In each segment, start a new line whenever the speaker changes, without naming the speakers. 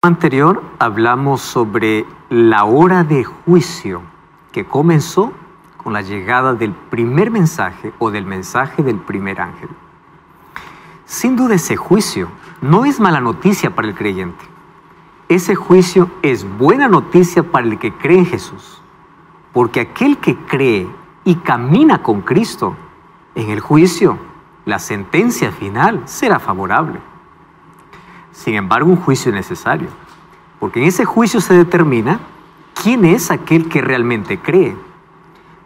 Anterior hablamos sobre la hora de juicio que comenzó con la llegada del primer mensaje o del mensaje del primer ángel. Sin duda ese juicio no es mala noticia para el creyente. Ese juicio es buena noticia para el que cree en Jesús, porque aquel que cree y camina con Cristo, en el juicio, la sentencia final será favorable. Sin embargo, un juicio es necesario, porque en ese juicio se determina quién es aquel que realmente cree.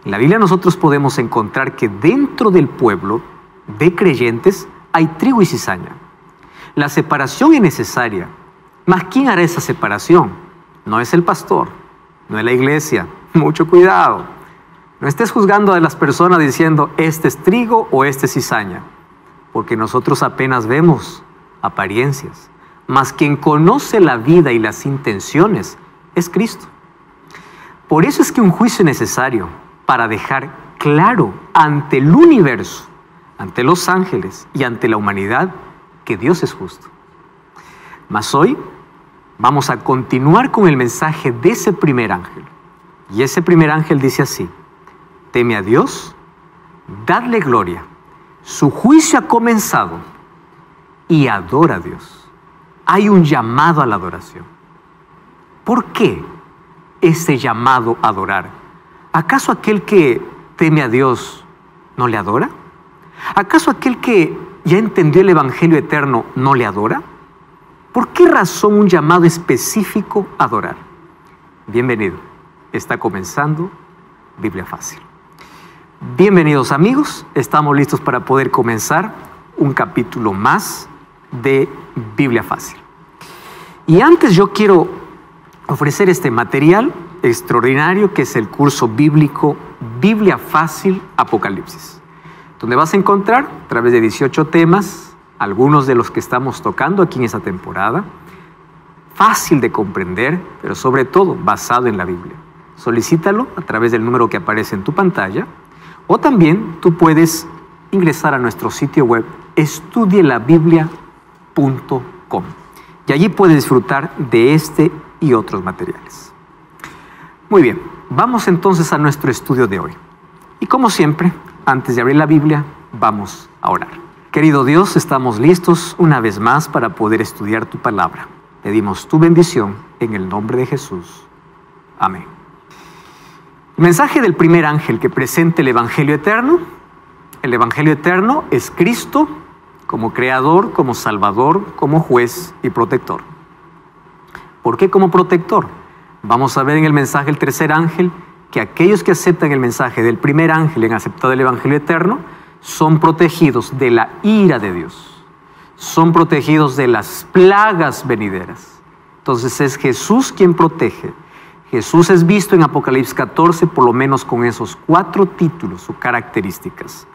En la Biblia nosotros podemos encontrar que dentro del pueblo de creyentes hay trigo y cizaña. La separación es necesaria, mas ¿quién hará esa separación? No es el pastor, no es la iglesia. Mucho cuidado. No estés juzgando a las personas diciendo este es trigo o este es cizaña, porque nosotros apenas vemos apariencias. Mas quien conoce la vida y las intenciones es Cristo. Por eso es que un juicio es necesario para dejar claro ante el universo, ante los ángeles y ante la humanidad que Dios es justo. Mas hoy vamos a continuar con el mensaje de ese primer ángel. Y ese primer ángel dice así: teme a Dios, dadle gloria, su juicio ha comenzado, y adora a Dios. Hay un llamado a la adoración. ¿Por qué ese llamado a adorar? ¿Acaso aquel que teme a Dios no le adora? ¿Acaso aquel que ya entendió el Evangelio eterno no le adora? ¿Por qué razón un llamado específico a adorar? Bienvenido. Está comenzando Biblia Fácil. Bienvenidos amigos. Estamos listos para poder comenzar un capítulo más de Biblia Fácil. Y antes yo quiero ofrecer este material extraordinario que es el curso bíblico Biblia Fácil Apocalipsis, donde vas a encontrar a través de 18 temas, algunos de los que estamos tocando aquí en esta temporada, fácil de comprender, pero sobre todo basado en la Biblia. Solicítalo a través del número que aparece en tu pantalla, o también tú puedes ingresar a nuestro sitio web estudielabiblia.com y allí puedes disfrutar de este y otros materiales. Muy bien, vamos entonces a nuestro estudio de hoy. Y como siempre, antes de abrir la Biblia, vamos a orar. Querido Dios, estamos listos una vez más para poder estudiar tu palabra. Pedimos tu bendición en el nombre de Jesús. Amén. El mensaje del primer ángel que presenta el Evangelio eterno. El Evangelio eterno es Cristo como creador, como salvador, como juez y protector. ¿Por qué como protector? Vamos a ver en el mensaje del tercer ángel que aquellos que aceptan el mensaje del primer ángel en aceptado el Evangelio eterno son protegidos de la ira de Dios. Son protegidos de las plagas venideras. Entonces es Jesús quien protege. Jesús es visto en Apocalipsis 14 por lo menos con esos 4 títulos o características.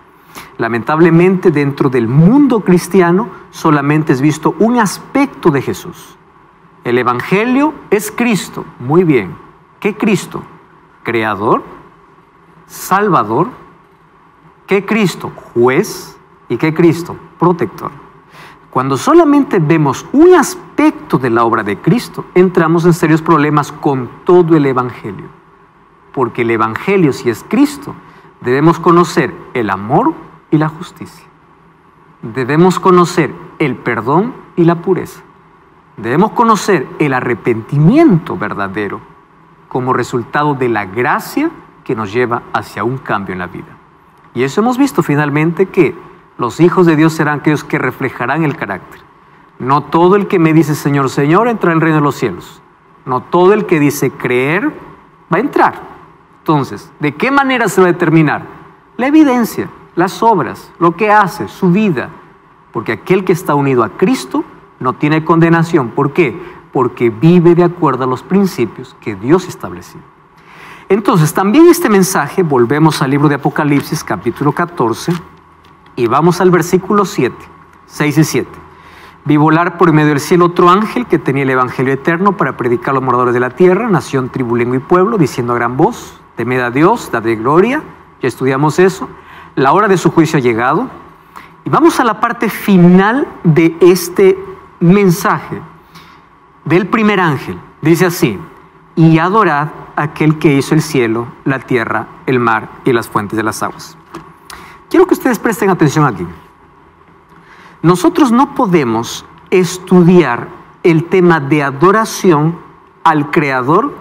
Lamentablemente dentro del mundo cristiano solamente es visto un aspecto de Jesús. El Evangelio es Cristo. Muy bien. ¿Qué Cristo? Creador, Salvador. ¿Qué Cristo? Juez. ¿Y qué Cristo? Protector. Cuando solamente vemos un aspecto de la obra de Cristo, entramos en serios problemas con todo el Evangelio. Porque el Evangelio, si es Cristo, debemos conocer el amor y la justicia. Debemos conocer el perdón y la pureza. Debemos conocer el arrepentimiento verdadero como resultado de la gracia que nos lleva hacia un cambio en la vida. Y eso hemos visto finalmente, que los hijos de Dios serán aquellos que reflejarán el carácter. No todo el que me dice Señor, Señor entra en el reino de los cielos. No todo el que dice creer va a entrar. Entonces, ¿de qué manera se va a determinar? La evidencia, las obras, lo que hace, su vida. Porque aquel que está unido a Cristo no tiene condenación. ¿Por qué? Porque vive de acuerdo a los principios que Dios estableció. Entonces, también este mensaje, volvemos al libro de Apocalipsis, capítulo 14, y vamos al versículo 7, 6 y 7. Vi volar por medio del cielo otro ángel que tenía el Evangelio eterno para predicar a los moradores de la tierra, nación, tribu, lengua y pueblo, diciendo a gran voz: temed a Dios, dadle gloria. Ya estudiamos eso. La hora de su juicio ha llegado. Y vamos a la parte final de este mensaje. del primer ángel. Dice así: y adorad a aquel que hizo el cielo, la tierra, el mar y las fuentes de las aguas. Quiero que ustedes presten atención aquí. Nosotros no podemos estudiar el tema de adoración al Creador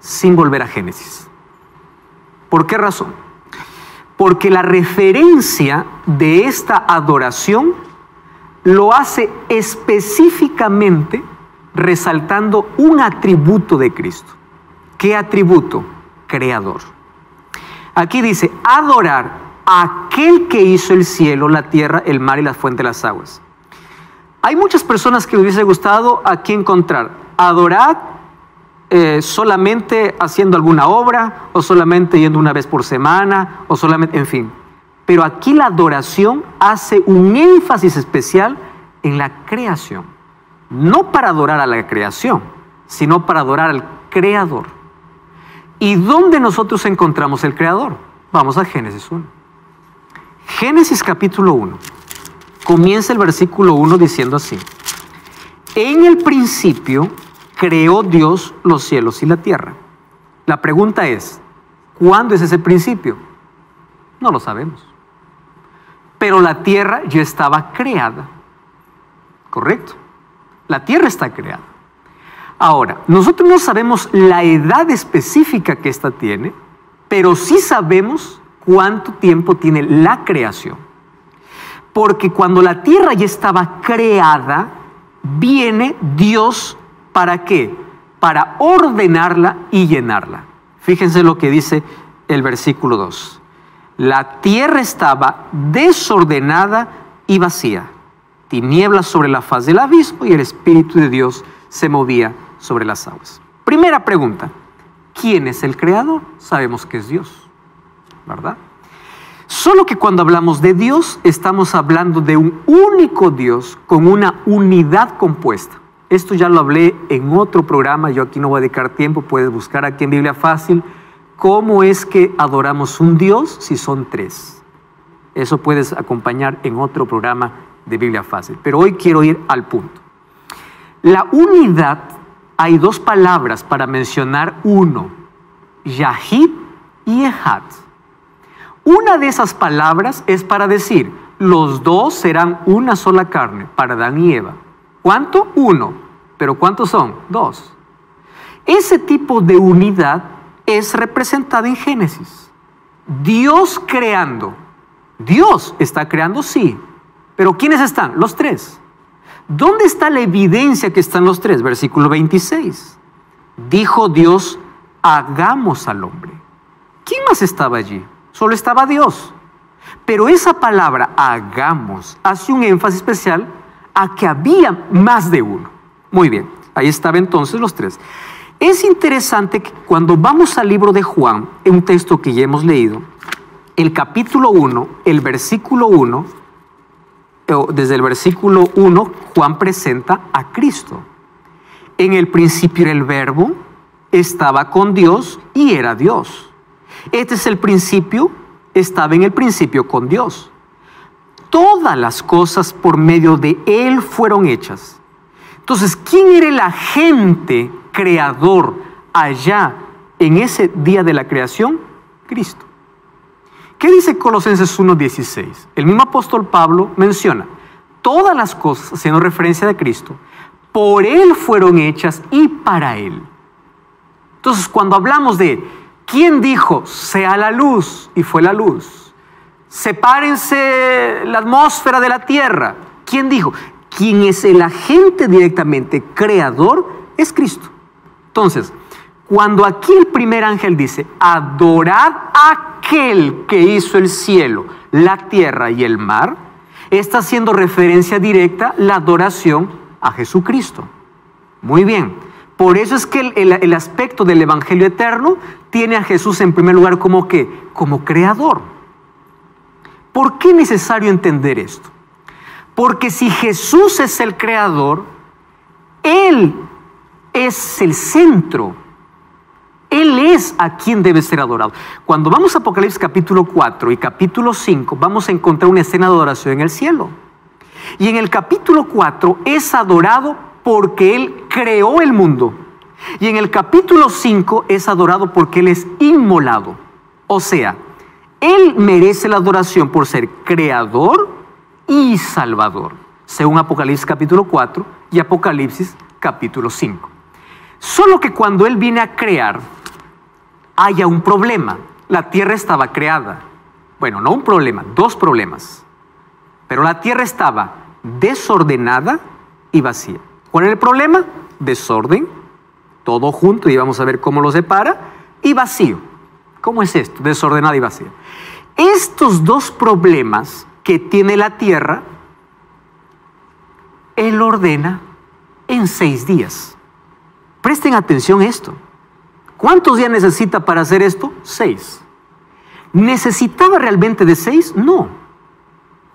sin volver a Génesis. ¿Por qué razón? Porque la referencia de esta adoración lo hace específicamente resaltando un atributo de Cristo. ¿Qué atributo? Creador. Aquí dice: adorar a aquel que hizo el cielo, la tierra, el mar y la fuente de las aguas. Hay muchas personas que les hubiese gustado aquí encontrar: adorar solamente haciendo alguna obra, o solamente yendo una vez por semana, o solamente, en fin. Pero aquí la adoración hace un énfasis especial en la creación. No para adorar a la creación, sino para adorar al Creador. ¿Y dónde nosotros encontramos el Creador? Vamos a Génesis 1. Génesis capítulo 1. Comienza el versículo 1 diciendo así: en el principio creó Dios los cielos y la tierra. La pregunta es: ¿cuándo es ese principio? No lo sabemos. Pero la tierra ya estaba creada. ¿Correcto? La tierra está creada. Ahora, nosotros no sabemos la edad específica que ésta tiene, pero sí sabemos cuánto tiempo tiene la creación. Porque cuando la tierra ya estaba creada, viene Dios, ¿para qué? Para ordenarla y llenarla. Fíjense lo que dice el versículo 2. La tierra estaba desordenada y vacía, tinieblas sobre la faz del abismo, y el Espíritu de Dios se movía sobre las aguas. Primera pregunta: ¿quién es el Creador? Sabemos que es Dios, ¿verdad? Solo que cuando hablamos de Dios, estamos hablando de un único Dios con una unidad compuesta. Esto ya lo hablé en otro programa, yo aquí no voy a dedicar tiempo, puedes buscar aquí en Biblia Fácil cómo es que adoramos un Dios si son tres. Eso puedes acompañar en otro programa de Biblia Fácil, pero hoy quiero ir al punto. La unidad, hay dos palabras para mencionar uno: Yahid y Ejad. Una de esas palabras es para decir: los dos serán una sola carne, para Adán y Eva. ¿Cuánto? Uno. ¿Pero cuántos son? Dos. Ese tipo de unidad es representada en Génesis. Dios creando. Dios está creando, sí. ¿Pero quiénes están? Los tres. ¿Dónde está la evidencia que están los tres? Versículo 26. Dijo Dios: hagamos al hombre. ¿Quién más estaba allí? Solo estaba Dios. Pero esa palabra hagamos hace un énfasis especial a que había más de uno. Muy bien, ahí estaban entonces los tres. Es interesante que cuando vamos al libro de Juan, en un texto que ya hemos leído, el capítulo 1, el versículo 1, desde el versículo 1, Juan presenta a Cristo. En el principio era el Verbo, estaba con Dios y era Dios. Este es el principio, estaba en el principio con Dios. Todas las cosas por medio de Él fueron hechas. Entonces, ¿quién era el agente creador allá en ese día de la creación? Cristo. ¿Qué dice Colosenses 1:16? El mismo apóstol Pablo menciona: todas las cosas, haciendo referencia a Cristo, por Él fueron hechas y para Él. Entonces, cuando hablamos de ¿quién dijo sea la luz? Y fue la luz. Sepárense la atmósfera de la tierra. ¿Quién dijo? Quien es el agente directamente creador es Cristo. Entonces, cuando aquí el primer ángel dice: adorad a aquel que hizo el cielo, la tierra y el mar, está haciendo referencia directa la adoración a Jesucristo. Muy bien. Por eso es que el aspecto del Evangelio eterno tiene a Jesús en primer lugar como ¿qué? Como creador. ¿Por qué es necesario entender esto? Porque si Jesús es el creador, Él es el centro. Él es a quien debe ser adorado. Cuando vamos a Apocalipsis capítulo 4 y capítulo 5, vamos a encontrar una escena de adoración en el cielo. Y en el capítulo 4 es adorado porque Él creó el mundo. Y en el capítulo 5 es adorado porque Él es inmolado. O sea, Él merece la adoración por ser creador y salvador, según Apocalipsis capítulo 4 y Apocalipsis capítulo 5. Solo que cuando Él viene a crear, haya un problema. La tierra estaba creada. Bueno, no un problema, dos problemas. Pero la tierra estaba desordenada y vacía. ¿Cuál era el problema? Desorden, todo junto, y vamos a ver cómo lo separa, y vacío. ¿Cómo es esto? Desordenada y vacía. Estos dos problemas que tiene la tierra, Él ordena en 6 días. Presten atención a esto. ¿Cuántos días necesita para hacer esto? 6. ¿Necesitaba realmente de 6? No.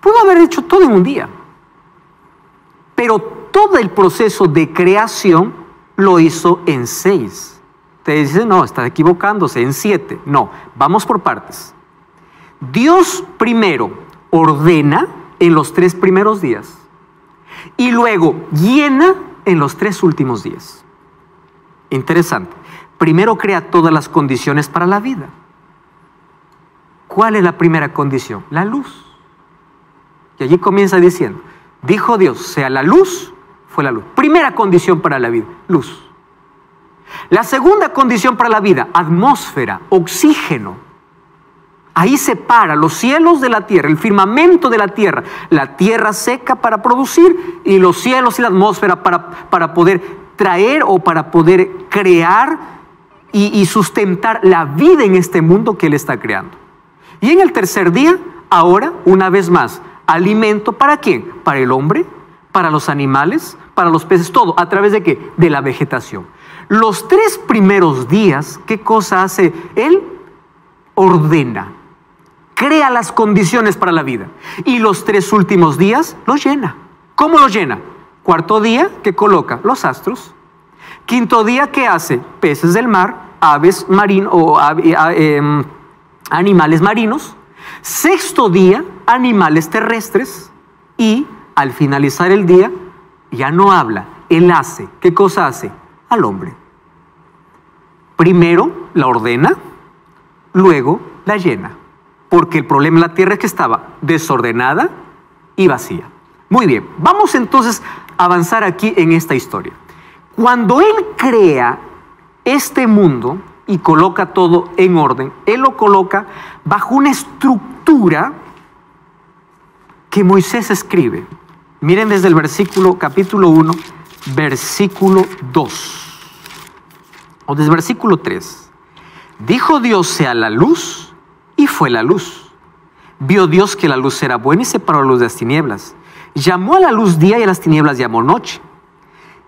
Pudo haber hecho todo en un día. Pero todo el proceso de creación lo hizo en 6. Te dicen, no, está equivocándose, en 7. No, vamos por partes. Dios primero ordena en los 3 primeros días y luego llena en los 3 últimos días. Interesante. Primero crea todas las condiciones para la vida. ¿Cuál es la primera condición? La luz. Y allí comienza diciendo, dijo Dios, sea la luz, fue la luz. Primera condición para la vida, luz. La segunda condición para la vida, atmósfera, oxígeno. Ahí separa los cielos de la tierra, el firmamento de la tierra seca para producir y los cielos y la atmósfera para poder traer o para poder crear y sustentar la vida en este mundo que Él está creando. Y en el tercer día, ahora, una vez más, alimento ¿para quién? Para el hombre, para los animales, para los peces, todo. ¿A través de qué? De la vegetación. Los 3 primeros días, ¿qué cosa hace Él? Ordena, crea las condiciones para la vida. Y los 3 últimos días los llena. ¿Cómo los llena? Cuarto día, ¿qué coloca? Los astros. Quinto día, ¿qué hace? Peces del mar, aves marinos o animales marinos. Sexto día, animales terrestres. Y al finalizar el día, ya no habla, Él hace. ¿Qué cosa hace? Al hombre. Primero la ordena, luego la llena. Porque el problema en la tierra es que estaba desordenada y vacía. Muy bien, vamos entonces a avanzar aquí en esta historia. Cuando Él crea este mundo y coloca todo en orden, Él lo coloca bajo una estructura que Moisés escribe. Miren desde el capítulo 1, versículo 2. O desde el versículo 3. Dijo Dios, sea la luz, y fue la luz. Vio Dios que la luz era buena y separó la luz de las tinieblas. Llamó a la luz día y a las tinieblas llamó noche.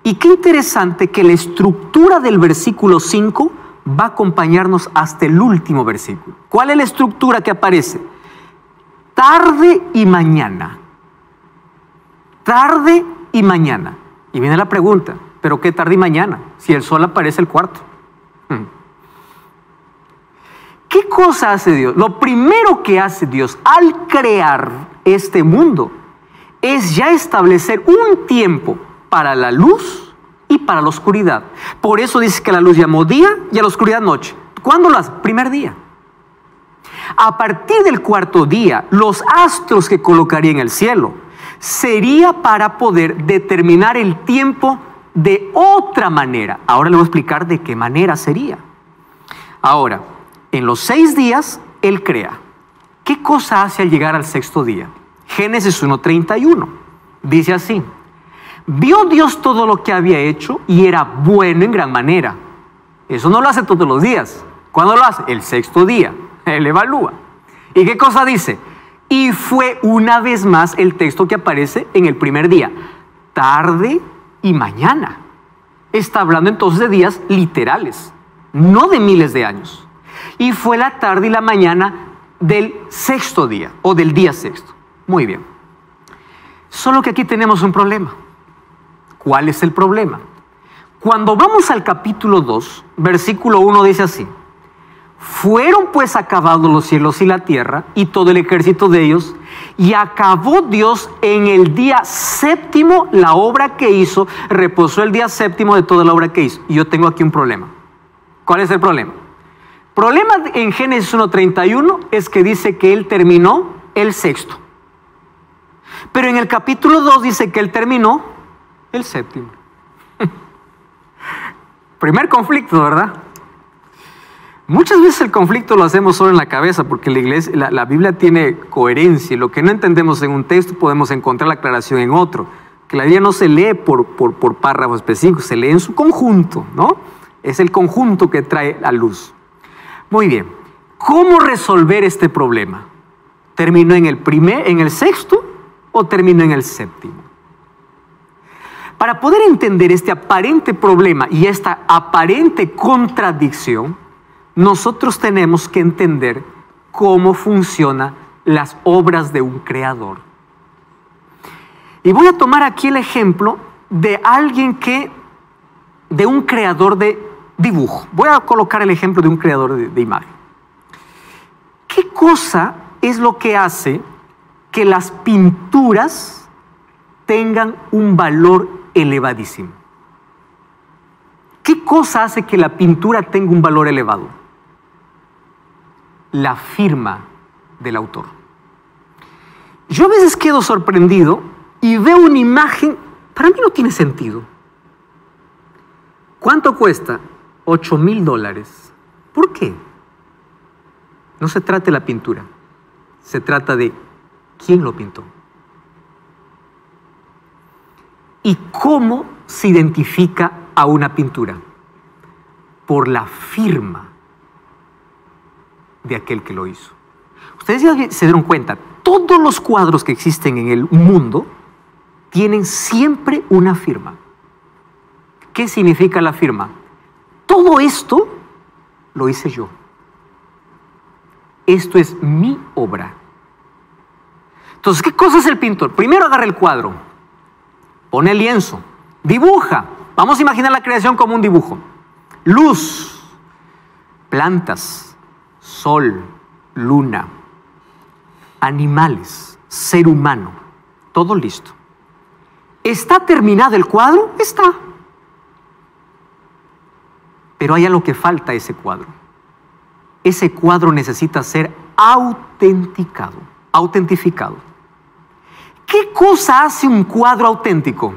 Y qué interesante que la estructura del versículo 5 va a acompañarnos hasta el último versículo. ¿Cuál es la estructura que aparece? Tarde y mañana. Tarde y mañana. Y viene la pregunta, ¿pero qué tarde y mañana? Si el sol aparece el cuarto. ¿Qué cosa hace Dios? Lo primero que hace Dios al crear este mundo es ya establecer un tiempo para la luz y para la oscuridad. Por eso dice que a la luz llamó día y a la oscuridad noche. ¿Cuándo lo hace? Primer día. A partir del cuarto día, los astros que colocaría en el cielo sería para poder determinar el tiempo de otra manera. Ahora le voy a explicar de qué manera sería. Ahora, en los 6 días, Él crea. ¿Qué cosa hace al llegar al sexto día? Génesis 1:31. Dice así. Vio Dios todo lo que había hecho y era bueno en gran manera. Eso no lo hace todos los días. ¿Cuándo lo hace? El sexto día. Él evalúa. ¿Y qué cosa dice? Y fue una vez más el texto que aparece en el primer día. Tarde y mañana. Está hablando entonces de días literales, no de miles de años. Y fue la tarde y la mañana del sexto día o del día sexto. Muy bien. Solo que aquí tenemos un problema. ¿Cuál es el problema? Cuando vamos al capítulo 2, versículo 1 dice así. Fueron pues acabados los cielos y la tierra y todo el ejército de ellos, y acabó Dios en el día séptimo la obra que hizo, reposó el día séptimo de toda la obra que hizo. Y yo tengo aquí un problema. ¿Cuál es el problema? Problema en Génesis 1:31 es que dice que Él terminó el sexto. Pero en el capítulo 2 dice que Él terminó el séptimo. Primer conflicto, ¿verdad? Muchas veces el conflicto lo hacemos solo en la cabeza porque la Biblia tiene coherencia y lo que no entendemos en un texto podemos encontrar la aclaración en otro. Que la Biblia no se lee por párrafos específicos, se lee en su conjunto, ¿no? Es el conjunto que trae la luz. Muy bien, ¿cómo resolver este problema? ¿Terminó en el sexto o terminó en el séptimo? Para poder entender este aparente problema y esta aparente contradicción, nosotros tenemos que entender cómo funcionan las obras de un creador. Y voy a tomar aquí el ejemplo de de un creador de dibujo. Voy a colocar el ejemplo de un creador de imagen. ¿Qué cosa es lo que hace que las pinturas tengan un valor elevadísimo? ¿Qué cosa hace que la pintura tenga un valor elevado? La firma del autor. Yo a veces quedo sorprendido y veo una imagen, para mí no tiene sentido. ¿Cuánto cuesta? $8,000. ¿Por qué? No se trata de la pintura, se trata de quién lo pintó. ¿Y cómo se identifica a una pintura? Por la firma de aquel que lo hizo. Ustedes ya se dieron cuenta, todos los cuadros que existen en el mundo tienen siempre una firma. ¿Qué significa la firma? Todo esto lo hice yo. Esto es mi obra. Entonces, ¿qué cosa es el pintor? Primero agarra el cuadro, pone el lienzo, dibuja. Vamos a imaginar la creación como un dibujo. Luz, plantas, sol, luna, animales, ser humano, todo listo. ¿Está terminado el cuadro? Está. Pero hay algo que falta a ese cuadro. Ese cuadro necesita ser autentificado. ¿Qué cosa hace un cuadro auténtico?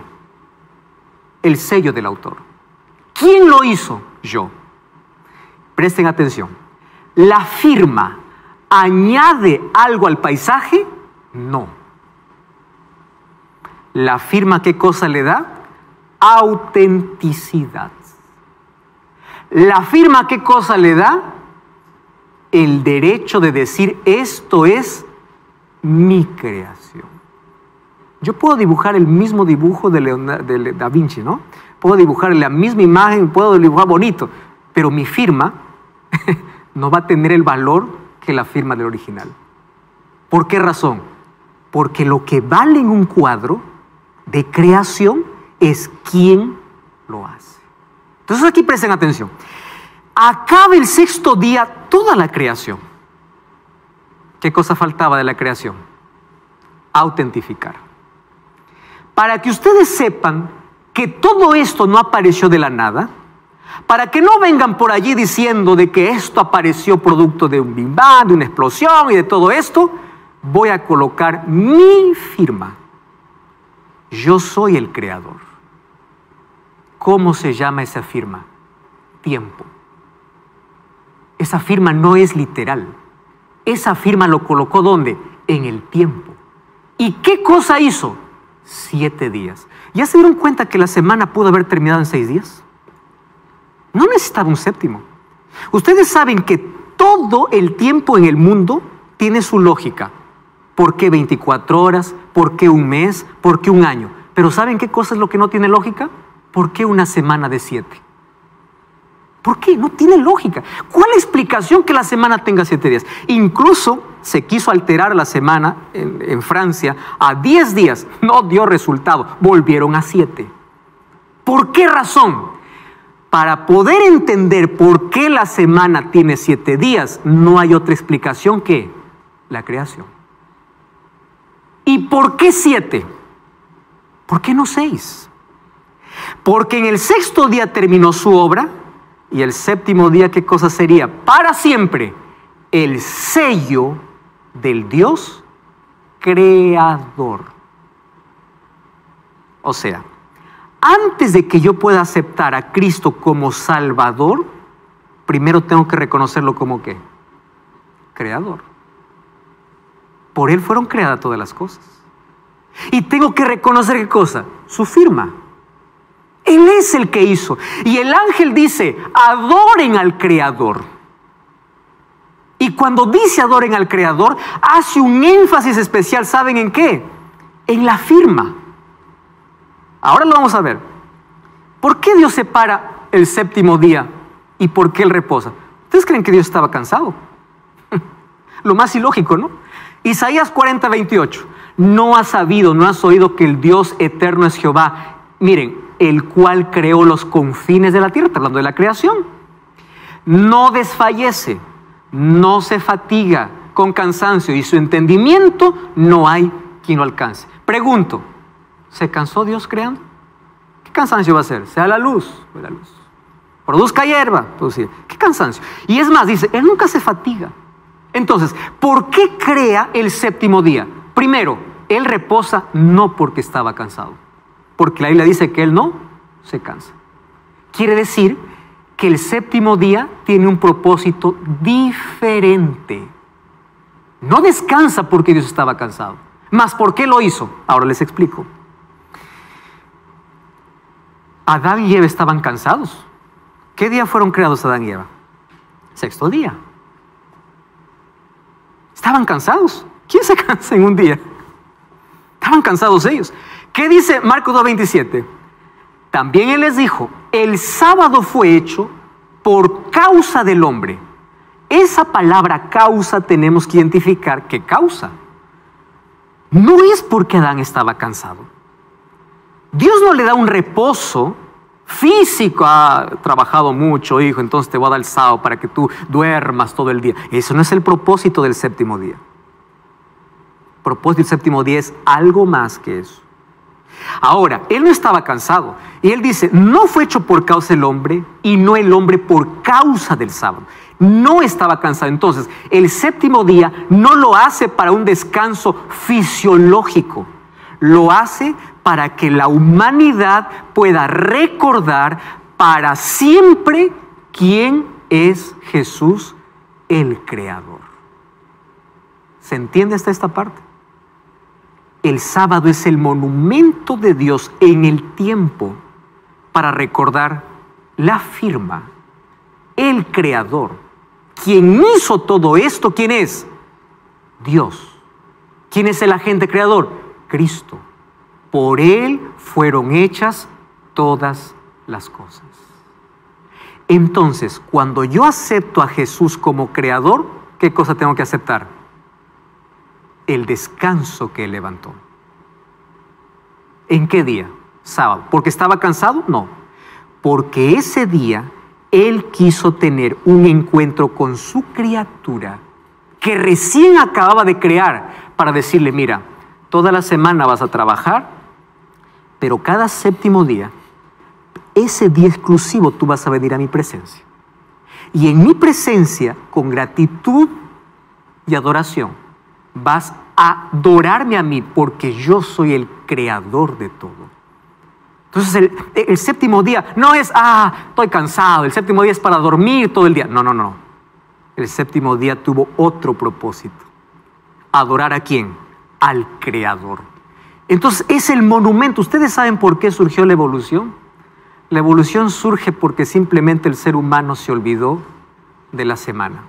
El sello del autor. ¿Quién lo hizo? Yo. Presten atención. ¿La firma añade algo al paisaje? No. ¿La firma qué cosa le da? Autenticidad. ¿La firma qué cosa le da? El derecho de decir esto es mi creación. Yo puedo dibujar el mismo dibujo de Da Vinci, ¿no? Puedo dibujar la misma imagen, puedo dibujar bonito, pero mi firma no va a tener el valor que la firma del original. ¿Por qué razón? Porque lo que vale en un cuadro de creación es quién lo hace. Entonces aquí presten atención. Acaba el sexto día toda la creación. ¿Qué cosa faltaba de la creación? Autentificar. Para que ustedes sepan que todo esto no apareció de la nada, para que no vengan por allí diciendo de que esto apareció producto de un Big Bang, de una explosión y de todo esto, voy a colocar mi firma. Yo soy el creador. ¿Cómo se llama esa firma? Tiempo. Esa firma no es literal. Esa firma lo colocó ¿dónde? En el tiempo. ¿Y qué cosa hizo? 7 días. ¿Ya se dieron cuenta que la semana pudo haber terminado en 6 días? No necesitaba un séptimo. Ustedes saben que todo el tiempo en el mundo tiene su lógica. ¿Por qué 24 horas? ¿Por qué un mes? ¿Por qué un año? Pero ¿saben qué cosa es lo que no tiene lógica? ¿Por qué una semana de 7? ¿Por qué? No tiene lógica. ¿Cuál es la explicación que la semana tenga 7 días? Incluso se quiso alterar la semana en Francia a 10 días. No dio resultado. Volvieron a 7. ¿Por qué razón? para poder entender por qué la semana tiene 7 días, no hay otra explicación que la creación. ¿Y por qué 7? ¿Por qué no 6? Porque en el 6º día terminó su obra, y el 7º día, ¿qué cosa sería? Para siempre, el sello del Dios creador. O sea, antes de que yo pueda aceptar a Cristo como Salvador, primero tengo que reconocerlo como ¿qué? Creador. Por Él fueron creadas todas las cosas. Y tengo que reconocer ¿qué cosa? Su firma. Él es el que hizo. Y el ángel dice, adoren al Creador. Y cuando dice adoren al Creador, hace un énfasis especial, ¿saben en qué? En la firma. Ahora lo vamos a ver. ¿Por qué Dios separa el 7º día y por qué Él reposa? ¿Ustedes creen que Dios estaba cansado? Lo más ilógico, ¿no? Isaías 40:28. No has sabido, no has oído que el Dios eterno es Jehová. Miren, el cual creó los confines de la tierra, está hablando de la creación. No desfallece, no se fatiga con cansancio y su entendimiento no hay quien lo alcance. Pregunto, ¿se cansó Dios creando? ¿Qué cansancio va a ser? Sea la luz, produzca hierba, producir. ¿Qué cansancio? Y es más, dice, Él nunca se fatiga. Entonces, ¿por qué crea el 7º día? Primero, Él reposa no porque estaba cansado, porque la Biblia dice que Él no se cansa. Quiere decir que el 7º día tiene un propósito diferente. No descansa porque Dios estaba cansado. Mas, ¿por qué lo hizo? Ahora les explico. Adán y Eva estaban cansados. ¿Qué día fueron creados Adán y Eva? 6º día. Estaban cansados. ¿Quién se cansa en un día? Estaban cansados ellos. ¿Qué dice Marcos 2:27? También Él les dijo, el sábado fue hecho por causa del hombre. Esa palabra causa tenemos que identificar qué causa. No es porque Adán estaba cansado. Dios no le da un reposo físico. Ha trabajado mucho, hijo, entonces te voy a dar el sábado para que tú duermas todo el día. Eso no es el propósito del 7º día. El propósito del 7º día es algo más que eso. Ahora, Él no estaba cansado. Y Él dice, no fue hecho por causa del hombre y no el hombre por causa del sábado. No estaba cansado. Entonces, el 7º día no lo hace para un descanso fisiológico. Lo hace para que la humanidad pueda recordar para siempre quién es Jesús, el Creador. ¿Se entiende hasta esta parte? El sábado es el monumento de Dios en el tiempo para recordar la firma, el Creador. ¿Quién hizo todo esto? ¿Quién es? Dios. ¿Quién es el agente creador? Cristo. Por Él fueron hechas todas las cosas. Entonces, cuando yo acepto a Jesús como creador, ¿qué cosa tengo que aceptar? El descanso que Él levantó. ¿En qué día? Sábado. ¿Porque estaba cansado? No. Porque ese día Él quiso tener un encuentro con su criatura que recién acababa de crear para decirle, mira, toda la semana vas a trabajar, pero cada 7º día, ese día exclusivo tú vas a venir a mi presencia. Y en mi presencia, con gratitud y adoración, vas a adorarme a mí porque yo soy el creador de todo. Entonces el 7º día no es, estoy cansado, el 7º día es para dormir todo el día. No. El 7º día tuvo otro propósito. ¿Adorar a quién? Al Creador. Entonces es el monumento. ¿Ustedes saben por qué surgió la evolución? La evolución surge porque simplemente el ser humano se olvidó de la semana.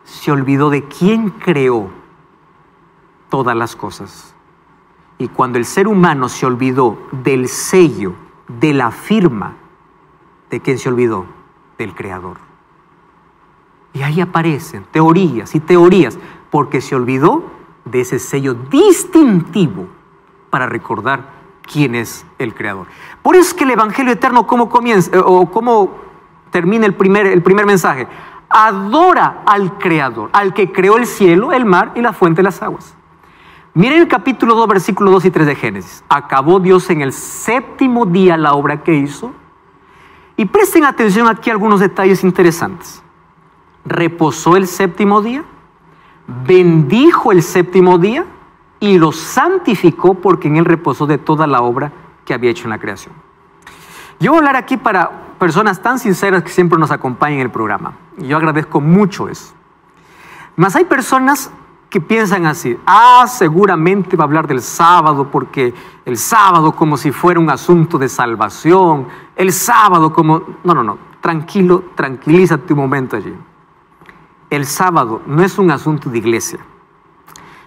Se olvidó de quién creó todas las cosas. Y cuando el ser humano se olvidó del sello, de la firma, ¿de quién se olvidó? Del Creador. Y ahí aparecen teorías y teorías, porque se olvidó de ese sello distintivo para recordar quién es el Creador. Por eso es que el Evangelio eterno, ¿cómo comienza o cómo termina el primer mensaje? Adora al Creador, al que creó el cielo, el mar y la fuente de las aguas. Miren el capítulo 2, versículos 2 y 3 de Génesis. Acabó Dios en el séptimo día la obra que hizo. Y presten atención aquí a algunos detalles interesantes. Reposó el séptimo día, bendijo el séptimo día y lo santificó, porque en él reposó de toda la obra que había hecho en la creación. Yo voy a hablar aquí para personas tan sinceras que siempre nos acompañan en el programa. Y yo agradezco mucho eso. Mas hay personas que piensan así: seguramente va a hablar del sábado, porque el sábado como si fuera un asunto de salvación, el sábado como... No, tranquilo, tranquilízate un momento allí. El sábado no es un asunto de iglesia.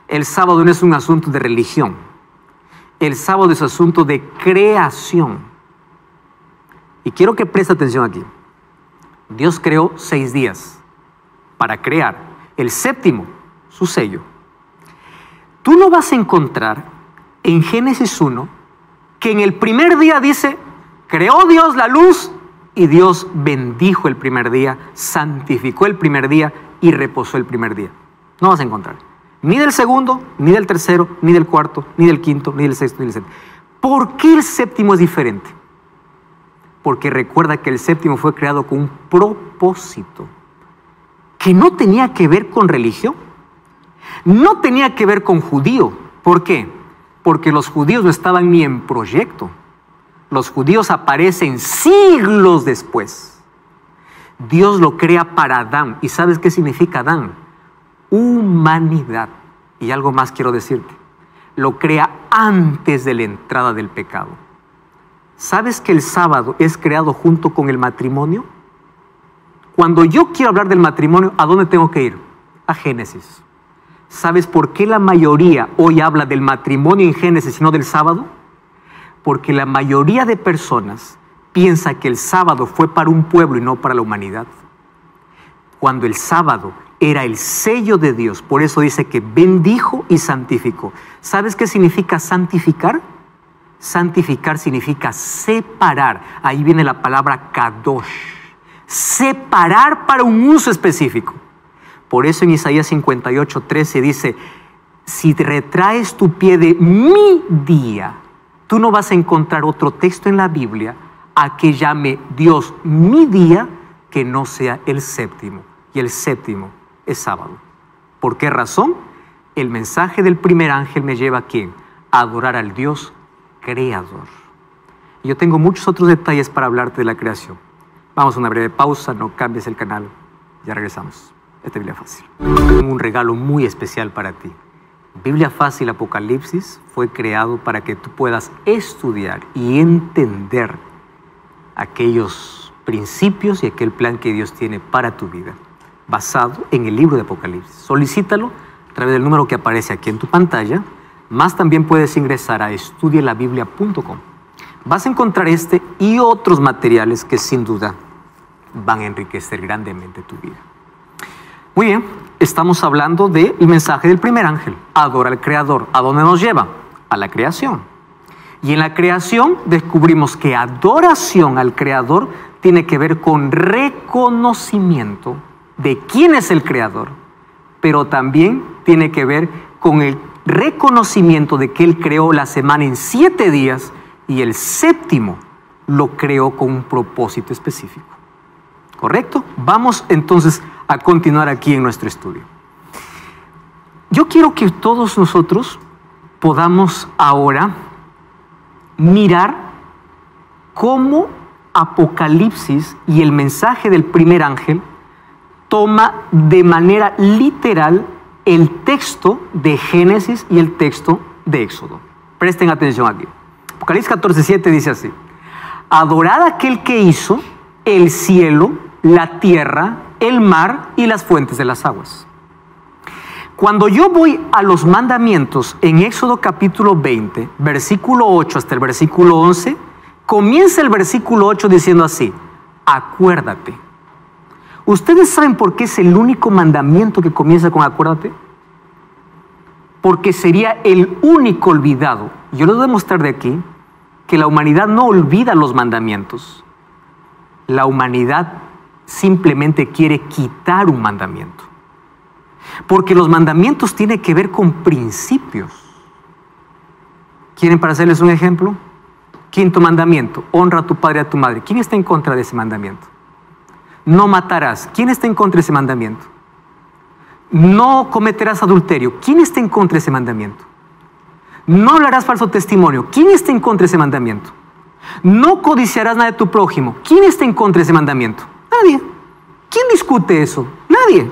El sábado no es un asunto de religión. El sábado es asunto de creación. Y quiero que preste atención aquí. Dios creó 6 días para crear. El séptimo, su sello. Tú no vas a encontrar en Génesis 1 que en el primer día dice: creó Dios la luz y Dios bendijo el primer día, santificó el primer día y reposó el primer día. No vas a encontrar ni del segundo, ni del tercero, ni del cuarto, ni del quinto, ni del sexto, ni del séptimo. ¿Por qué el séptimo es diferente? Porque recuerda que el séptimo fue creado con un propósito que no tenía que ver con religión, no tenía que ver con judío. ¿Por qué? Porque los judíos no estaban ni en proyecto. Los judíos aparecen siglos después. Dios lo crea para Adán. ¿Y sabes qué significa Adán? Humanidad. Y algo más quiero decirte: lo crea antes de la entrada del pecado. ¿Sabes que el sábado es creado junto con el matrimonio? Cuando yo quiero hablar del matrimonio, ¿a dónde tengo que ir? A Génesis. ¿Sabes por qué la mayoría hoy habla del matrimonio en Génesis y no del sábado? Porque la mayoría de personas piensa que el sábado fue para un pueblo y no para la humanidad. Cuando el sábado era el sello de Dios, por eso dice que bendijo y santificó. ¿Sabes qué significa santificar? Santificar significa separar. Ahí viene la palabra kadosh. Separar para un uso específico. Por eso en Isaías 58:13 dice: si te retraes tu pie de mi día, tú no vas a encontrar otro texto en la Biblia a que llame Dios mi día que no sea el séptimo. Y el séptimo es sábado. ¿Por qué razón? El mensaje del primer ángel me lleva ¿a quién? A adorar al Dios creador. Y yo tengo muchos otros detalles para hablarte de la creación. Vamos a una breve pausa, no cambies el canal. Ya regresamos. Esta Biblia Fácil. Tengo un regalo muy especial para ti. Biblia Fácil Apocalipsis fue creado para que tú puedas estudiar y entender aquellos principios y aquel plan que Dios tiene para tu vida, basado en el libro de Apocalipsis. Solicítalo a través del número que aparece aquí en tu pantalla, más también puedes ingresar a estudielabiblia.com. Vas a encontrar este y otros materiales que sin duda van a enriquecer grandemente tu vida. Muy bien, estamos hablando del mensaje del primer ángel: adora al Creador. ¿A dónde nos lleva? A la creación. Y en la creación descubrimos que adoración al Creador tiene que ver con reconocimiento de quién es el Creador, pero también tiene que ver con el reconocimiento de que Él creó la semana en 7 días y el séptimo lo creó con un propósito específico. ¿Correcto? Vamos entonces a continuar aquí en nuestro estudio. Yo quiero que todos nosotros podamos ahora mirar cómo Apocalipsis y el mensaje del primer ángel toma de manera literal el texto de Génesis y el texto de Éxodo. Presten atención aquí. Apocalipsis 14:7 dice así: adorad a aquel que hizo el cielo, la tierra, el mar y las fuentes de las aguas. Cuando yo voy a los mandamientos en Éxodo capítulo 20, versículo 8 hasta el versículo 11, comienza el versículo 8 diciendo así: acuérdate. ¿Ustedes saben por qué es el único mandamiento que comienza con acuérdate? Porque sería el único olvidado. Yo les voy a mostrar de aquí que la humanidad no olvida los mandamientos. La humanidad simplemente quiere quitar un mandamiento. Porque los mandamientos tienen que ver con principios. ¿Quieren para hacerles un ejemplo? Quinto mandamiento, honra a tu padre y a tu madre. ¿Quién está en contra de ese mandamiento? No matarás. ¿Quién está en contra de ese mandamiento? No cometerás adulterio. ¿Quién está en contra de ese mandamiento? No hablarás falso testimonio. ¿Quién está en contra de ese mandamiento? No codiciarás nada de tu prójimo. ¿Quién está en contra de ese mandamiento? Nadie. ¿Quién discute eso? Nadie.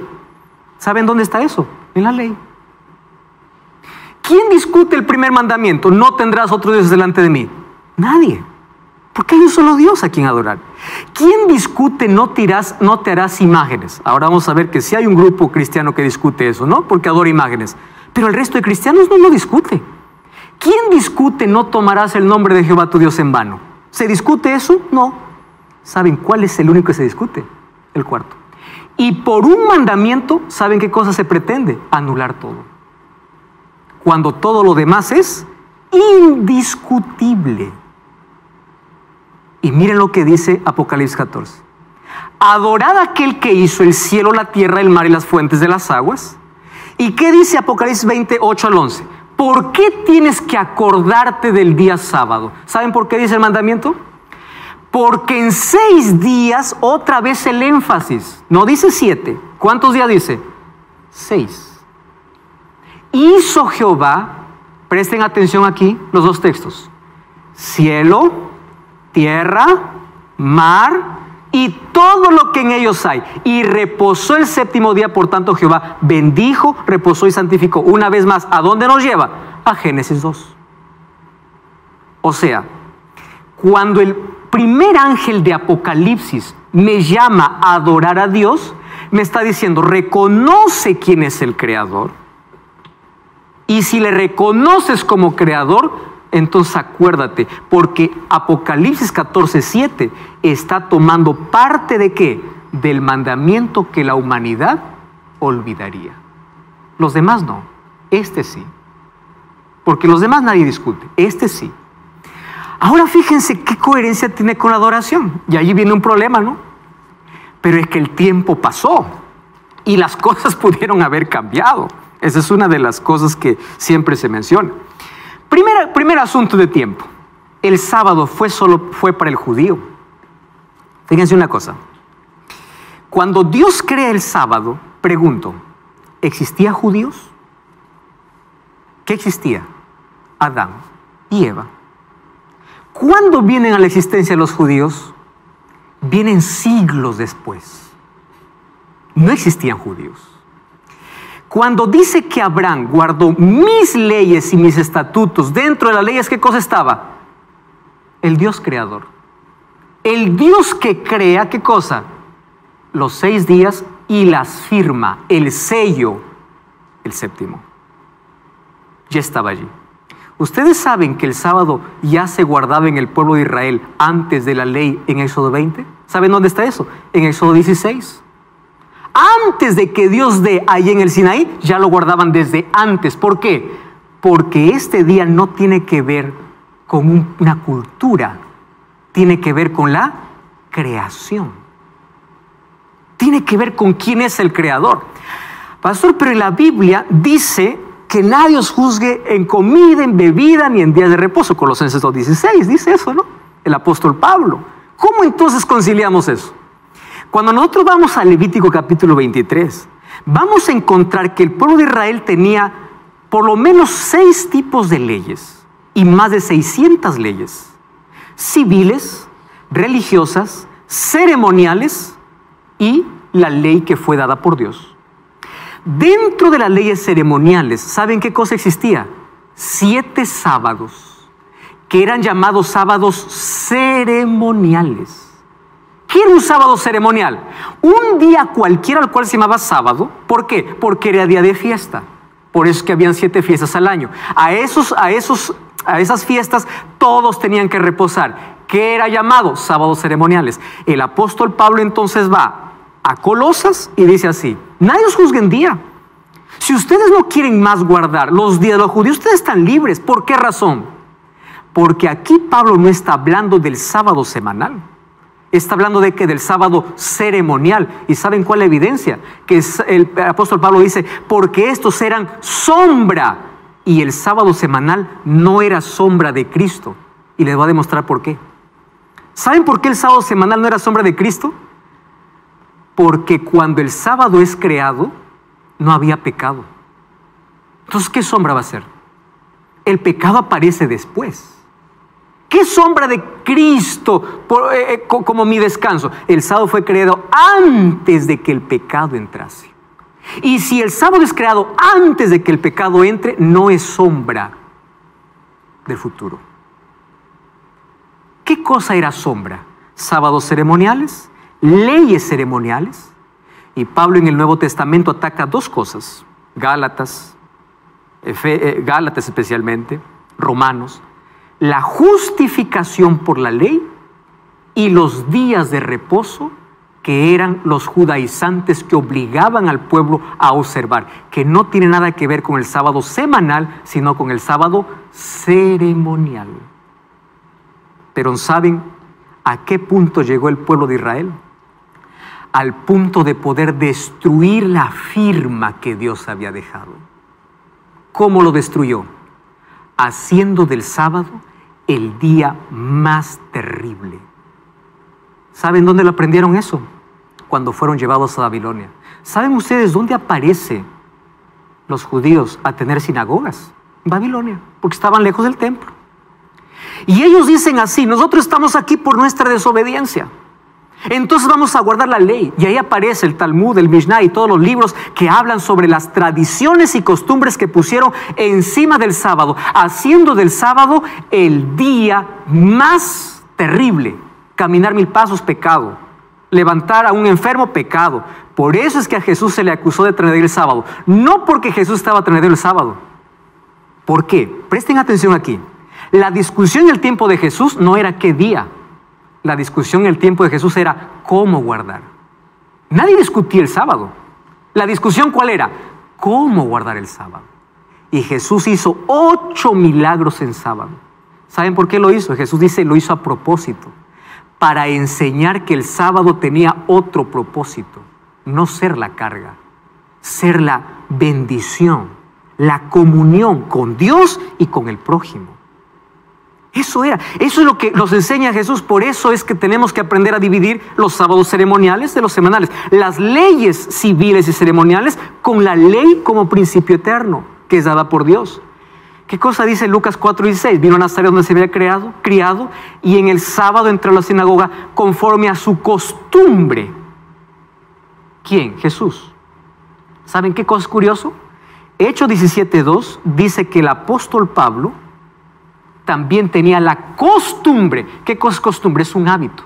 ¿Saben dónde está eso? En la ley. ¿Quién discute el primer mandamiento? No tendrás otros dioses delante de mí. Nadie. Porque hay un solo Dios a quien adorar. ¿Quién discute no te harás imágenes? Ahora vamos a ver que sí hay un grupo cristiano que discute eso, ¿no? Porque adora imágenes. Pero el resto de cristianos no lo discute. ¿Quién discute no tomarás el nombre de Jehová tu Dios en vano? ¿Se discute eso? No. ¿Saben cuál es el único que se discute? El cuarto. Y por un mandamiento, ¿saben qué cosa se pretende? Anular todo. Cuando todo lo demás es indiscutible. Y miren lo que dice Apocalipsis 14. Adorad a aquel que hizo el cielo, la tierra, el mar y las fuentes de las aguas. ¿Y qué dice Apocalipsis 28 al 11? ¿Por qué tienes que acordarte del día sábado? ¿Saben por qué dice el mandamiento? Porque en 6 días, otra vez el énfasis. No dice 7. ¿Cuántos días dice? 6. Hizo Jehová, presten atención aquí, los dos textos. Cielo, tierra, mar y todo lo que en ellos hay. Y reposó el séptimo día, por tanto Jehová bendijo, reposó y santificó. Una vez más, ¿a dónde nos lleva? A Génesis 2. O sea, cuando el primer ángel de Apocalipsis me llama a adorar a Dios, me está diciendo, reconoce quién es el creador. Y si le reconoces como creador, entonces acuérdate, porque Apocalipsis 14:7 está tomando parte de ¿qué? Del mandamiento que la humanidad olvidaría. Los demás no, este sí. Porque los demás nadie discute, este sí. Ahora fíjense qué coherencia tiene con la adoración. Y allí viene un problema, ¿no? Pero es que el tiempo pasó y las cosas pudieron haber cambiado. Esa es una de las cosas que siempre se menciona. Primer asunto de tiempo. El sábado fue para el judío. Fíjense una cosa. Cuando Dios crea el sábado, pregunto, ¿existía judíos? ¿Qué existía? Adán y Eva. ¿Cuándo vienen a la existencia los judíos? Vienen siglos después. No existían judíos. Cuando dice que Abraham guardó mis leyes y mis estatutos, dentro de las leyes, ¿qué cosa estaba? El Dios creador. El Dios que crea, ¿qué cosa? Los 6 días y las firma, el sello, el séptimo. Ya estaba allí. Ustedes saben que el sábado ya se guardaba en el pueblo de Israel antes de la ley en Éxodo 20. ¿Saben dónde está eso? En Éxodo 16. Antes de que Dios dé ahí en el Sinaí, ya lo guardaban desde antes. ¿Por qué? Porque este día no tiene que ver con una cultura, tiene que ver con la creación. Tiene que ver con quién es el creador. Pastor, pero en la Biblia dice que nadie os juzgue en comida, en bebida, ni en días de reposo. Colosenses 2:16 dice eso, ¿no? El apóstol Pablo. ¿Cómo entonces conciliamos eso? Cuando nosotros vamos a Levítico capítulo 23, vamos a encontrar que el pueblo de Israel tenía por lo menos 6 tipos de leyes y más de 600 leyes. Civiles, religiosas, ceremoniales y la ley que fue dada por Dios. Dentro de las leyes ceremoniales, ¿saben qué cosa existía? 7 sábados, que eran llamados sábados ceremoniales. ¿Qué era un sábado ceremonial? Un día cualquiera al cual se llamaba sábado. ¿Por qué? Porque era día de fiesta. Por eso es que habían 7 fiestas al año. A esas fiestas todos tenían que reposar. ¿Qué era llamado? Sábados ceremoniales. El apóstol Pablo entonces va a Colosas y dice así: nadie os juzgue en día. Si ustedes no quieren más guardar los días de los judíos, ustedes están libres. ¿Por qué razón? Porque aquí Pablo no está hablando del sábado semanal. Está hablando de que del sábado ceremonial. ¿Y saben cuál es la evidencia? Que el apóstol Pablo dice, porque estos eran sombra. Y el sábado semanal no era sombra de Cristo. Y les voy a demostrar por qué. ¿Saben por qué el sábado semanal no era sombra de Cristo? Porque cuando el sábado es creado, no había pecado. Entonces, ¿qué sombra va a ser? El pecado aparece después. ¿Qué sombra de Cristo como mi descanso? El sábado fue creado antes de que el pecado entrase. Y si el sábado es creado antes de que el pecado entre, no es sombra del futuro. ¿Qué cosa era sombra? Sábados ceremoniales, leyes ceremoniales. Y Pablo en el Nuevo Testamento ataca dos cosas. Gálatas especialmente, Romanos. La justificación por la ley y los días de reposo que eran los judaizantes que obligaban al pueblo a observar, que no tiene nada que ver con el sábado semanal, sino con el sábado ceremonial. Pero ¿saben a qué punto llegó el pueblo de Israel? Al punto de poder destruir la firma que Dios había dejado. ¿Cómo lo destruyó? Haciendo del sábado el día más terrible. ¿Saben dónde lo aprendieron eso? Cuando fueron llevados a Babilonia. ¿Saben ustedes dónde aparecen los judíos a tener sinagogas? En Babilonia, porque estaban lejos del templo. Y ellos dicen así, nosotros estamos aquí por nuestra desobediencia. Entonces vamos a guardar la ley. Y ahí aparece el Talmud, el Mishnah y todos los libros que hablan sobre las tradiciones y costumbres que pusieron encima del sábado, haciendo del sábado el día más terrible. Caminar 1000 pasos, pecado. Levantar a un enfermo, pecado. Por eso es que a Jesús se le acusó de transgredir el sábado. No porque Jesús estaba transgrediendo el sábado. ¿Por qué? Presten atención aquí. La discusión en el tiempo de Jesús no era qué día. La discusión en el tiempo de Jesús era cómo guardar. Nadie discutía el sábado. La discusión ¿cuál era? Cómo guardar el sábado. Y Jesús hizo 8 milagros en sábado. ¿Saben por qué lo hizo? Jesús dice, lo hizo a propósito. Para enseñar que el sábado tenía otro propósito. No ser la carga, ser la bendición, la comunión con Dios y con el prójimo. Eso es lo que nos enseña Jesús. Por eso es que tenemos que aprender a dividir los sábados ceremoniales de los semanales. Las leyes civiles y ceremoniales con la ley como principio eterno que es dada por Dios. ¿Qué cosa dice Lucas 4:16? Vino a Nazaret donde se había criado y en el sábado entró a la sinagoga conforme a su costumbre. ¿Quién? Jesús. ¿Saben qué cosa es curioso? Hechos 17:2 dice que el apóstol Pablo también tenía la costumbre. ¿Qué cosa es costumbre? Es un hábito.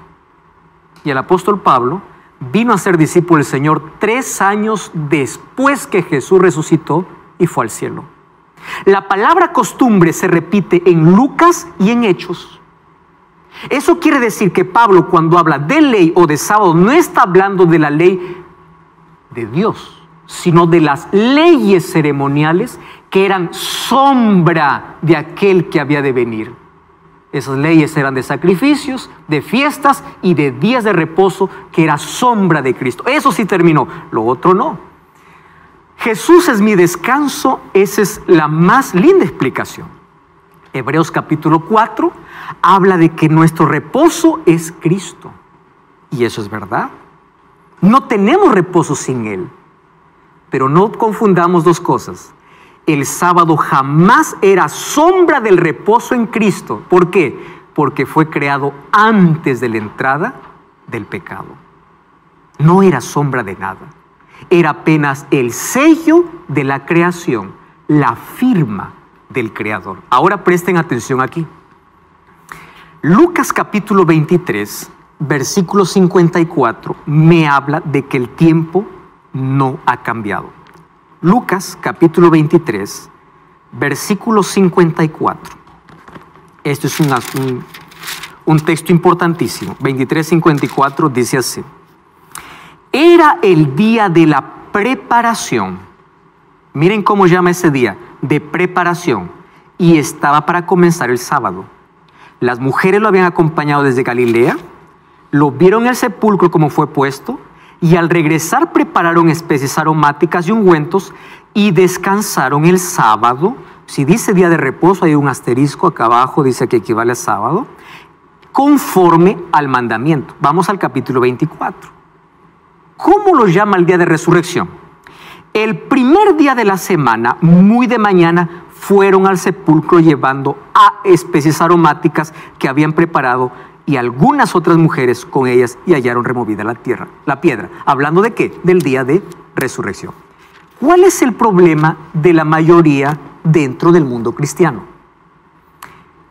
Y el apóstol Pablo vino a ser discípulo del Señor 3 años después que Jesús resucitó y fue al cielo. La palabra costumbre se repite en Lucas y en Hechos. Eso quiere decir que Pablo, cuando habla de ley o de sábado, no está hablando de la ley de Dios, sino de las leyes ceremoniales que eran sombra de aquel que había de venir. Esas leyes eran de sacrificios, de fiestas y de días de reposo, que era sombra de Cristo. Eso sí terminó, lo otro no. Jesús es mi descanso, esa es la más linda explicación. Hebreos capítulo 4 habla de que nuestro reposo es Cristo. Y eso es verdad. No tenemos reposo sin Él. Pero no confundamos dos cosas. El sábado jamás era sombra del reposo en Cristo. ¿Por qué? Porque fue creado antes de la entrada del pecado. No era sombra de nada. Era apenas el sello de la creación, la firma del Creador. Ahora presten atención aquí. Lucas capítulo 23, versículo 54, me habla de que el tiempo no ha cambiado. Lucas capítulo 23, versículo 54. Esto es un texto importantísimo. 23:54 dice así. Era el día de la preparación. Miren cómo llama ese día, de preparación. Y estaba para comenzar el sábado. Las mujeres lo habían acompañado desde Galilea, lo vieron en el sepulcro como fue puesto, y al regresar prepararon especies aromáticas y ungüentos y descansaron el sábado. Si dice día de reposo, hay un asterisco acá abajo, dice que equivale a sábado, conforme al mandamiento. Vamos al capítulo 24. ¿Cómo lo llama el día de resurrección? El primer día de la semana, muy de mañana, fueron al sepulcro llevando a especies aromáticas que habían preparado y algunas otras mujeres con ellas, y hallaron removida la piedra. ¿Hablando de qué? Del día de resurrección. ¿Cuál es el problema de la mayoría dentro del mundo cristiano?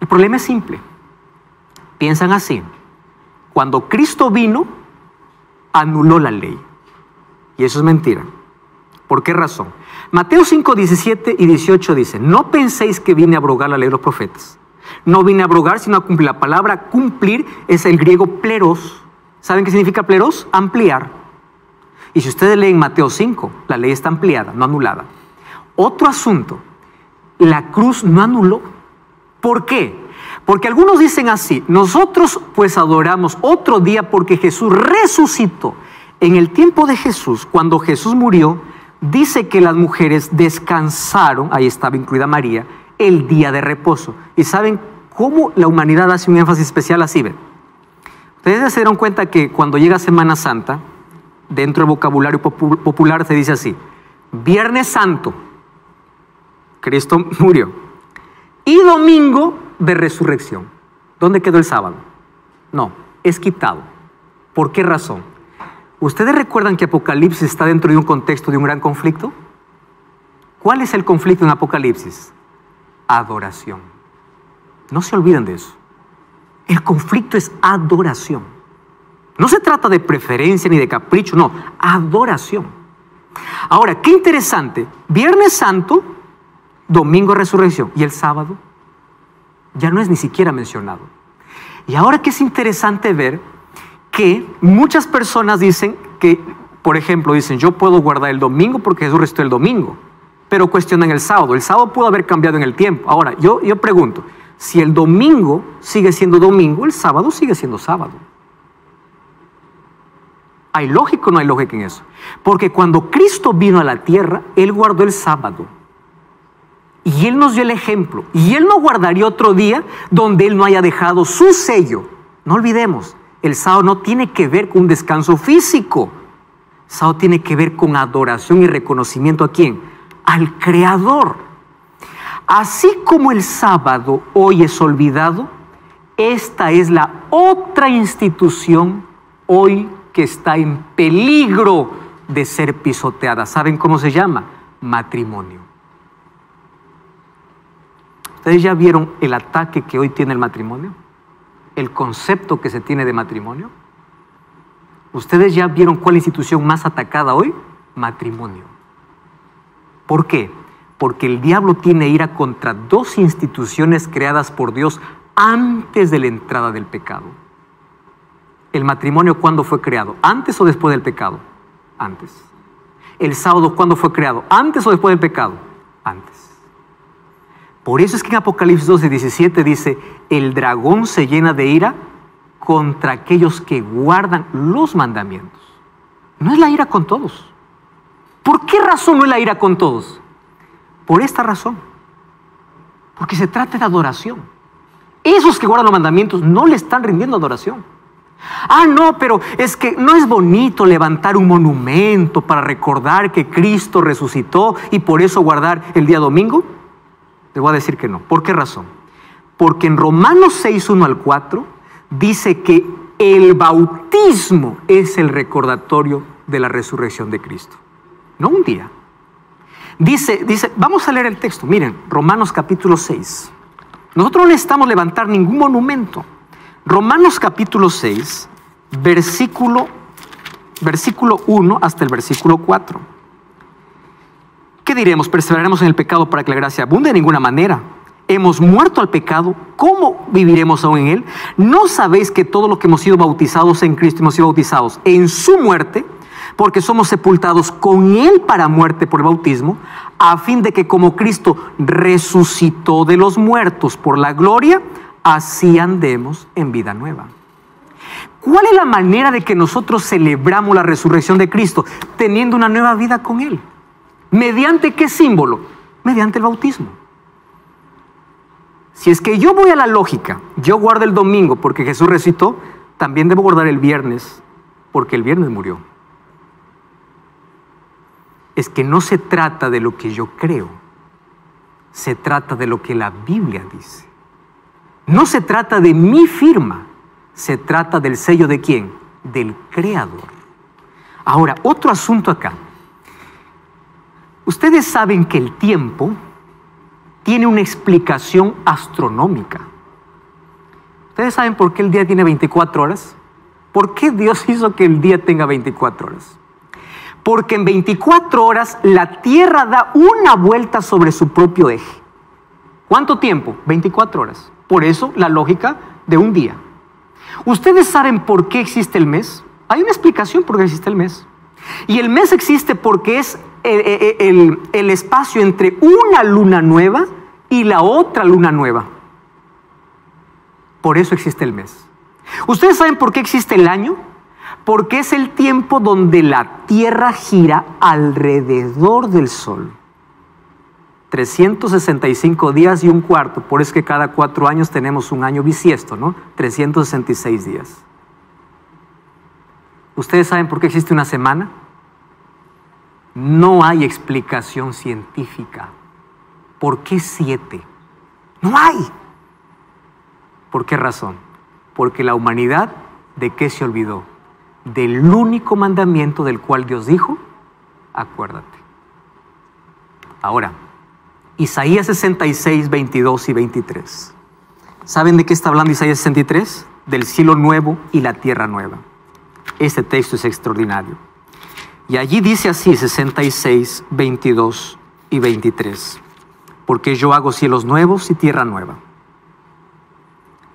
El problema es simple. Piensan así: cuando Cristo vino, anuló la ley. Y eso es mentira. ¿Por qué razón? Mateo 5, 17 y 18 dice: no penséis que vine a abrogar la ley de los profetas. No vine a abrogar, sino a cumplir. La palabra cumplir es el griego pleros. ¿Saben qué significa pleros? Ampliar. Y si ustedes leen Mateo 5, la ley está ampliada, no anulada. Otro asunto: la cruz no anuló. ¿Por qué? Porque algunos dicen así: nosotros pues adoramos otro día porque Jesús resucitó. En el tiempo de Jesús, cuando Jesús murió, dice que las mujeres descansaron, ahí estaba incluida María, el día de reposo. ¿Y saben cómo la humanidad hace un énfasis especial así? ¿Ven? Ustedes se dieron cuenta que cuando llega Semana Santa, dentro del vocabulario popular se dice así: Viernes Santo, Cristo murió, y domingo de resurrección. ¿Dónde quedó el sábado? No, es quitado. ¿Por qué razón? ¿Ustedes recuerdan que Apocalipsis está dentro de un contexto de un gran conflicto? ¿Cuál es el conflicto en Apocalipsis? Adoración. No se olviden de eso. El conflicto es adoración. No se trata de preferencia ni de capricho, no, adoración. Ahora, qué interesante, Viernes Santo, domingo de resurrección, y el sábado ya no es ni siquiera mencionado. Y ahora que es interesante ver que muchas personas dicen que, por ejemplo, dicen: yo puedo guardar el domingo porque Jesús resucitó el domingo, pero cuestionan el sábado. El sábado pudo haber cambiado en el tiempo. Ahora, yo pregunto, si el domingo sigue siendo domingo, el sábado sigue siendo sábado. ¿Hay lógica o no hay lógica en eso? Porque cuando Cristo vino a la tierra, Él guardó el sábado. Y Él nos dio el ejemplo. Y Él no guardaría otro día donde Él no haya dejado su sello. No olvidemos, el sábado no tiene que ver con un descanso físico. El sábado tiene que ver con adoración y reconocimiento. ¿A quién? Al Creador. Así como el sábado hoy es olvidado, esta es la otra institución hoy que está en peligro de ser pisoteada. ¿Saben cómo se llama? Matrimonio. ¿Ustedes ya vieron el ataque que hoy tiene el matrimonio? El concepto que se tiene de matrimonio. ¿Ustedes ya vieron cuál institución más atacada hoy? Matrimonio. ¿Por qué? Porque el diablo tiene ira contra dos instituciones creadas por Dios antes de la entrada del pecado. ¿El matrimonio cuándo fue creado? ¿Antes o después del pecado? Antes. ¿El sábado cuándo fue creado? ¿Antes o después del pecado? Antes. Por eso es que en Apocalipsis 12:17 dice: el dragón se llena de ira contra aquellos que guardan los mandamientos. No es la ira con todos. ¿Por qué razón no es la ira con todos? Por esta razón. Porque se trata de adoración. Esos que guardan los mandamientos no le están rindiendo adoración. Ah, no, pero es que no es bonito levantar un monumento para recordar que Cristo resucitó y por eso guardar el día domingo. Le voy a decir que no. ¿Por qué razón? Porque en Romanos 6, 1 al 4 dice que el bautismo es el recordatorio de la resurrección de Cristo. No un día. Dice, vamos a leer el texto. Miren, Romanos capítulo 6. Nosotros no necesitamos levantar ningún monumento. Romanos capítulo 6, versículo 1 hasta el versículo 4. ¿Qué diremos? ¿Perseveraremos en el pecado para que la gracia abunde? De ninguna manera. Hemos muerto al pecado, ¿cómo viviremos aún en él? ¿No sabéis que todo lo que hemos sido bautizados en Cristo, hemos sido bautizados en su muerte? Porque somos sepultados con él para muerte por el bautismo, a fin de que como Cristo resucitó de los muertos por la gloria, así andemos en vida nueva. ¿Cuál es la manera de que nosotros celebramos la resurrección de Cristo? Teniendo una nueva vida con Él. ¿Mediante qué símbolo? Mediante el bautismo. Si es que yo voy a la lógica, yo guardo el domingo porque Jesús resucitó, también debo guardar el viernes porque el viernes murió. Es que no se trata de lo que yo creo, se trata de lo que la Biblia dice. No se trata de mi firma, se trata del sello ¿de quién? Del Creador. Ahora, otro asunto acá. Ustedes saben que el tiempo tiene una explicación astronómica. ¿Ustedes saben por qué el día tiene 24 horas? ¿Por qué Dios hizo que el día tenga 24 horas? Porque en 24 horas la Tierra da una vuelta sobre su propio eje. ¿Cuánto tiempo? 24 horas. Por eso la lógica de un día. ¿Ustedes saben por qué existe el mes? Hay una explicación por qué existe el mes. Y el mes existe porque es el espacio entre una luna nueva y la otra luna nueva. Por eso existe el mes. ¿Ustedes saben por qué existe el año? Porque es el tiempo donde la Tierra gira alrededor del Sol. 365 días y un cuarto. Por eso es que cada 4 años tenemos un año bisiesto, ¿no? 366 días. ¿Ustedes saben por qué existe una semana? No hay explicación científica. ¿Por qué 7? No hay. ¿Por qué razón? Porque la humanidad, ¿de qué se olvidó? Del único mandamiento del cual Dios dijo, acuérdate. Ahora, Isaías 66, 22 y 23. ¿Saben de qué está hablando Isaías 63? Del cielo nuevo y la tierra nueva. Este texto es extraordinario. Y allí dice así, 66, 22 y 23. Porque yo hago cielos nuevos y tierra nueva.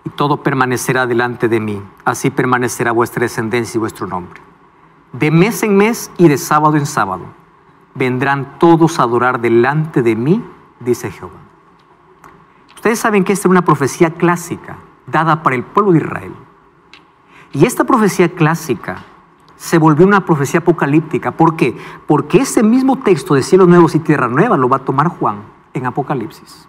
Y todo permanecerá delante de mí. Así permanecerá vuestra descendencia y vuestro nombre. De mes en mes y de sábado en sábado vendrán todos a adorar delante de mí, dice Jehová. Ustedes saben que esta es una profecía clásica dada para el pueblo de Israel. Y esta profecía clásica se volvió una profecía apocalíptica. ¿Por qué? Porque ese mismo texto de cielos nuevos y tierra nueva lo va a tomar Juan en Apocalipsis.